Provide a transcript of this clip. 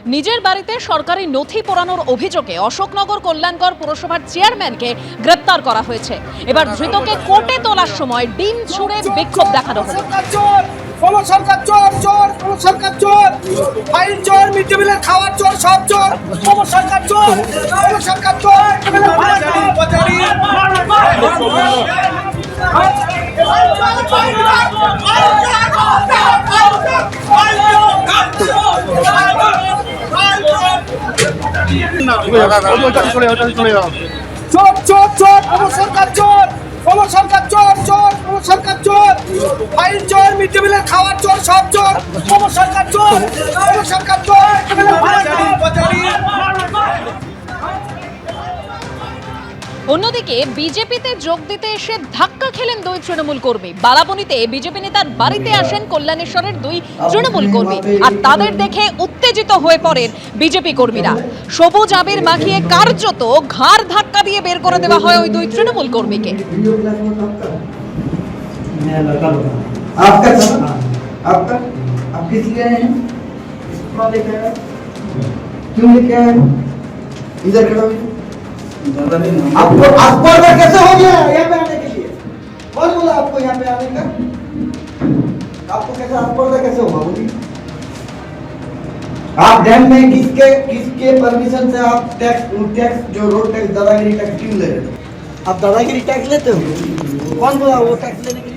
নিজের বাড়িতে সরকারি নথি পোড়ানোর অভিযোগে অশোকনগর কল্যাণগড় পুরসভার চেয়ারম্যানকে গ্রেপ্তার করা হয়েছে। এবার ধৃতকে কোর্টে তোলার সময় ডিম ছুঁড়ে বিক্ষোভ দেখানো হলো। সরকার চোর চোর, সরকার চোর, ফাইল চোর, মিড ডে মিলের খাওয়ার চোর, সব চোর, সরকার চোর, সরকার চোর। চোর চোর চোর, সরকার চোর, সরকার চোর চোর, সরকার চোর, ফাইল চোর, মিড ডে মিলের খাওয়ার চোর, সব চোর, সরকার চোর, সরকার চোর। অন্যদিকে বিজেপিতে যোগ দিতে এসে ধাক্কা খেলেন দুই তৃণমূল কর্মী। বারাবণীতে বিজেপি নেতার বাড়িতে আসেন কল্যাণেশ্বরের দুই তৃণমূল কর্মী, আর তাদের দেখে উত্তেজিত হয়ে পড়েন বিজেপি কর্মীরা। সবুজ আবির মাখিয়ে কার্যত ঘাড় ধাক্কা দিয়ে বের করে দেওয়া হয় ওই দুই তৃণমূল কর্মীকে। आपको कैसे हो गया यहाँ पे आने के लिए? कौन बोला आपको यहाँ पे आने का? आपको कैसे अस्पर्धा कैसे हुआ बोलिए? आप डैम में किसके परमिशन से आप टैक्स जो रोड टैक्स दादागिरी टैक्स क्यों ले रहे हो? आप दादागिरी टैक्स लेते हो? कौन बोला वो टैक्स लेने